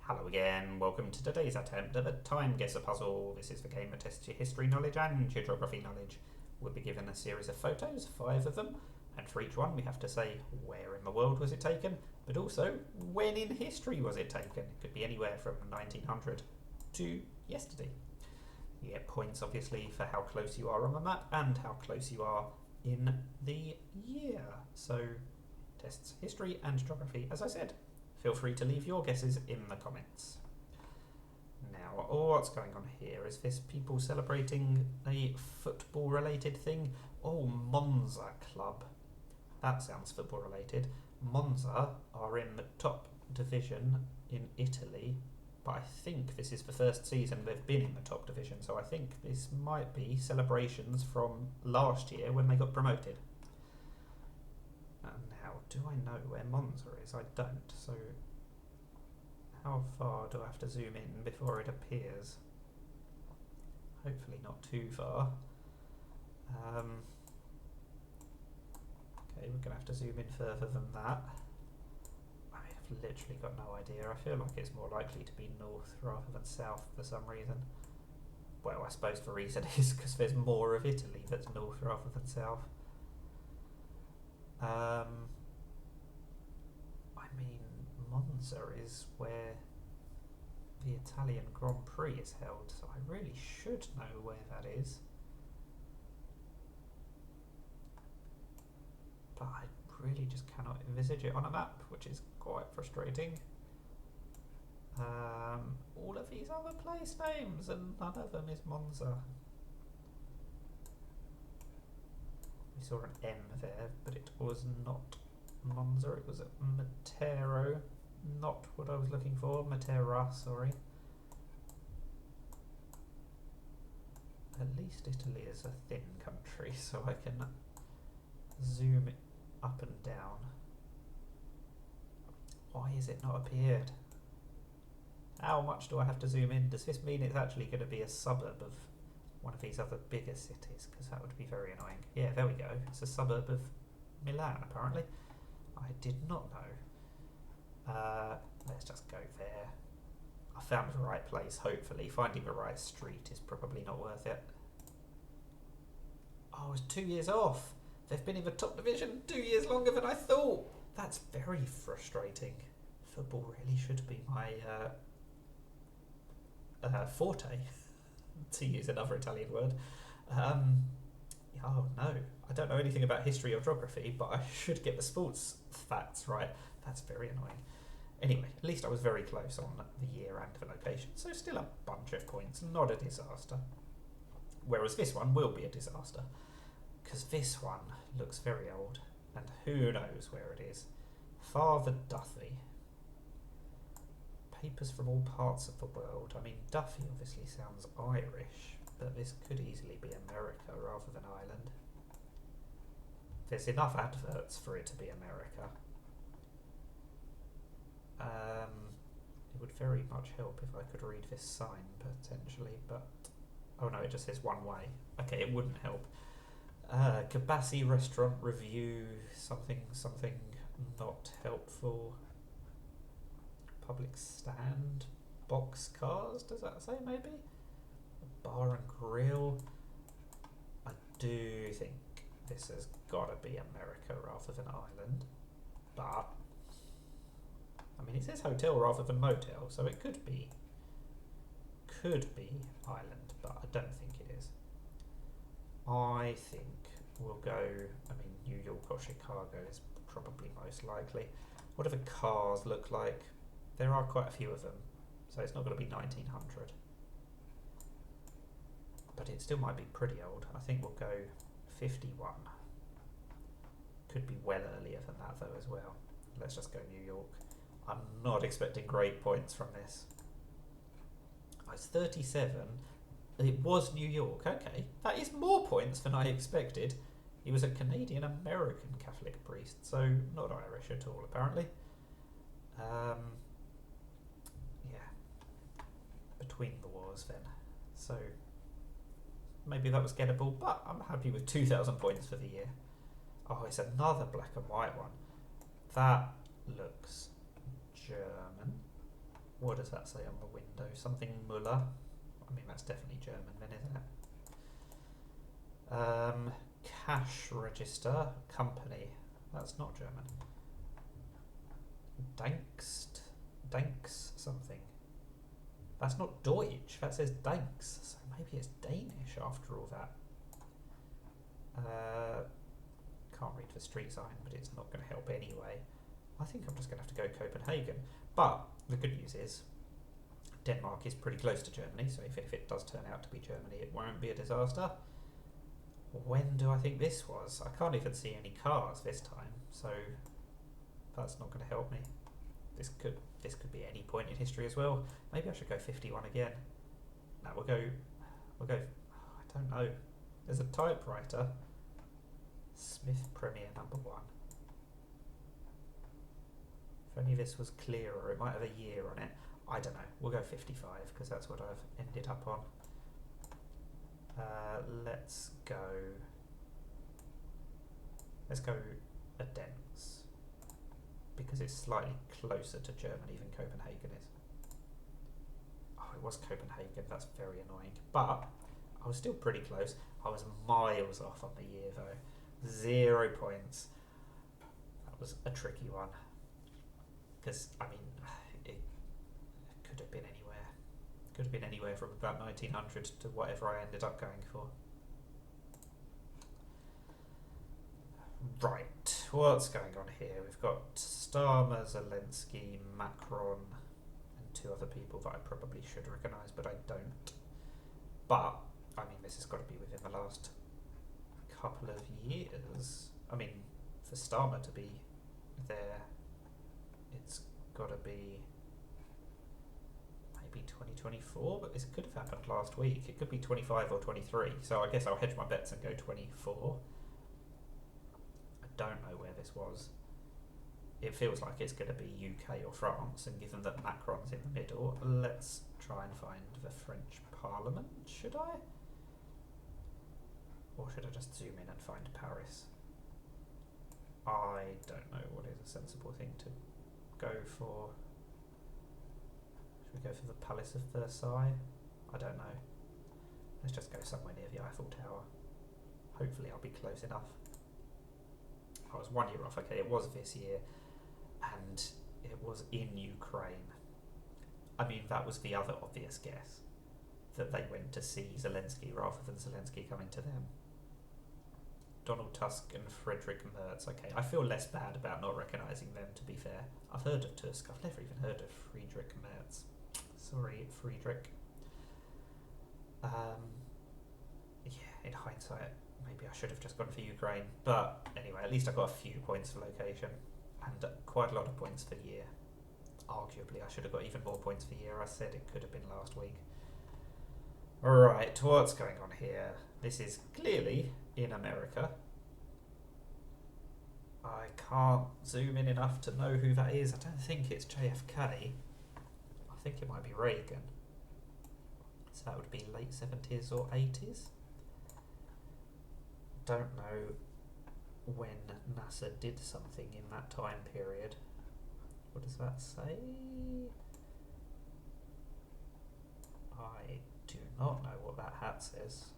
Hello again, welcome to today's attempt at a TimeGuessr puzzle. This is the game that tests your history knowledge and your geography knowledge. We'll be given a series of photos, 5 of them, and for each one we have to say where in the world was it taken, but also when in history was it taken. It could be anywhere from 1900 to yesterday. You get points obviously for how close you are on the map and how close you are in the year. So tests history and geography, as I said. Feel free to leave your guesses in the comments. Now, what's going on here? Is this people celebrating a football related thing? Oh, Monza Club. That sounds football related. Monza are in the top division in Italy, but I think this is the first season they've been in the top division, so I think this might be celebrations from last year when they got promoted. Now, do I know where Monza is? I don't, so how far do I have to zoom in before it appears? Hopefully not too far. Okay, we're going to have to zoom in further than that. I mean, I've literally got no idea. I feel like it's more likely to be north rather than south for some reason. Well, I suppose the reason is because there's more of Italy that's north rather than south. I mean, Monza is where the Italian Grand Prix is held, so I really should know where that is. But I really just cannot envisage it on a map, which is quite frustrating. All of these other place names, and none of them is Monza. We saw an M there, but it was not Monza, it was at Matero. Not what I was looking for. Matera, sorry. At least Italy is a thin country, so I can zoom it up and down. Why is it not appeared? How much do I have to zoom in? Does this mean it's actually going to be a suburb of one of these other bigger cities? Because that would be very annoying. Yeah, there we go. It's a suburb of Milan, apparently. I did not know. Let's just go there. I found the right place, hopefully. Finding the right street is probably not worth it. Oh, I was 2 years off. They've been in the top division 2 years longer than I thought. That's very frustrating. Football really should be my forte, to use another Italian word. Oh no, I don't know anything about history or geography, but I should get the sports facts right. That's very annoying. Anyway, at least I was very close on the year and the location, so still a bunch of points, not a disaster. Whereas this one will be a disaster, because this one looks very old, and who knows where it is. Father Duffy. Papers from all parts of the world. I mean, Duffy obviously sounds Irish, but this could easily be America rather than Ireland. There's enough adverts for it to be America. It would very much help if I could read this sign, potentially, but... Oh no, it just says one way. Okay, it wouldn't help. Kabassi Restaurant Review, something not helpful. Public stand, box cars, does that say maybe? Bar and grill. I do think this has got to be America rather than Ireland, but I mean, it says hotel rather than motel, so it could be Ireland, but I don't think it is. I think we'll go, I mean, New York or Chicago is probably most likely. What do the cars look like? There are quite a few of them, so it's not going to be 1900. But it still might be pretty old. I think we'll go 51. Could be well earlier than that though as well. Let's just go New York. I'm not expecting great points from this. Oh, it's 37. It was New York. Okay, that is more points than I expected. He was a Canadian-American Catholic priest, so not Irish at all apparently. Yeah, between the wars then. So maybe that was gettable, but I'm happy with 2,000 points for the year. Oh, it's another black and white one. That looks German. What does that say on the window? Something Muller. I mean, that's definitely German then, isn't it? Cash register company. That's not German. Danks something. That's not Deutsch. That says Danks. So maybe it's Danish after all that. Can't read the street sign, but it's not going to help anyway. I think I'm just going to have to go Copenhagen. But the good news is Denmark is pretty close to Germany, so if it does turn out to be Germany, it won't be a disaster. When do I think this was? I can't even see any cars this time, so that's not going to help me. This could be any point in history as well. Maybe I should go 51 again. No, we'll go. I don't know. There's a typewriter. Smith Premier #1. If only this was clearer. It might have a year on it. I don't know. We'll go 55 because that's what I've ended up on. Let's go Adense because it's slightly closer to Germany than Copenhagen is. Oh, it was Copenhagen. That's very annoying. But I was still pretty close. I was miles off on the year though. 0 points. That was a tricky one. Because, I mean, it could have been anywhere. Could have been anywhere from about 1900 to whatever I ended up going for. Right, what's going on here? We've got Starmer, Zelensky, Macron, and 2 other people that I probably should recognise, but I don't. But, I mean, this has got to be within the last couple of years. I mean, for Starmer to be there, it's got to be maybe 2024, but this could have happened last week. It could be 25 or 23, so I guess I'll hedge my bets and go 24. I don't know where this was. It feels like it's going to be UK or France, and given that Macron's in the middle, let's try and find the French Parliament, should I? Or should I just zoom in and find Paris? I don't know what is a sensible thing to go for. Should we go for the Palace of Versailles? I don't know. Let's just go somewhere near the Eiffel Tower. Hopefully I'll be close enough. I was 1 year off. Okay, it was this year. And it was in Ukraine. I mean, that was the other obvious guess. That they went to see Zelensky rather than Zelensky coming to them. Donald Tusk and Friedrich Merz. Okay, I feel less bad about not recognising them, to be fair. I've heard of Tusk. I've never even heard of Friedrich Merz. Sorry, Friedrich. Yeah, in hindsight, maybe I should have just gone for Ukraine. But anyway, at least I got a few points for location. And quite a lot of points for year. Arguably, I should have got even more points for year. I said it could have been last week. Alright, what's going on here? This is clearly in America. I can't zoom in enough to know who that is. I don't think it's JFK. I think it might be Reagan. So that would be late 70s or 80s. Don't know when NASA did something in that time period. What does that say? I do not know what that hat says.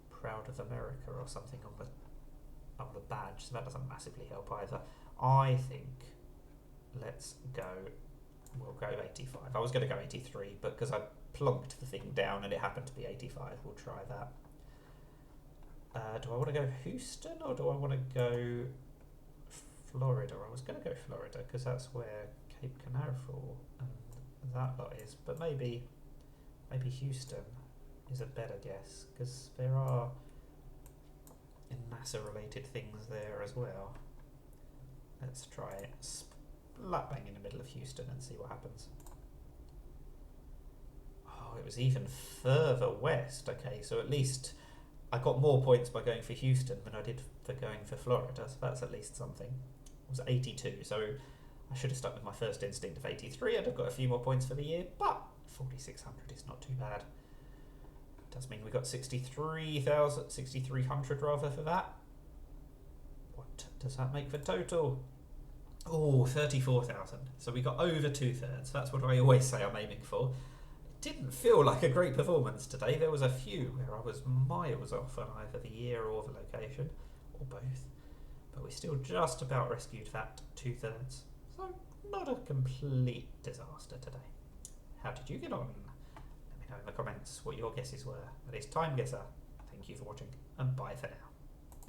Proud of America or something on the badge, so that doesn't massively help either. I think we'll go 85. I was going to go 83, but because I plunked the thing down and it happened to be 85, we'll try that. Do I want to go Houston or do I want to go Florida? I was going to go Florida because that's where Cape Canaveral and that lot is, but maybe Houston is a better guess because there are NASA related things there as well. Let's try it. Slap bang in the middle of Houston and see what happens. Oh, it was even further west. Okay, so at least I got more points by going for Houston than I did for going for Florida, so that's at least something. It was 82, so I should have stuck with my first instinct of 83. I'd have got a few more points for the year, but 4,600 is not too bad. Does mean we got 6,300 rather for that. What does that make the total? Oh, 34,000. So we got over two-thirds. That's what I always say I'm aiming for. It didn't feel like a great performance today. There was a few where I was miles off on either the year or the location, or both. But we still just about rescued that two-thirds. So not a complete disaster today. How did you get on? Let me know in the comments what your guesses were. That is TimeGuessr. Thank you for watching, and bye for now.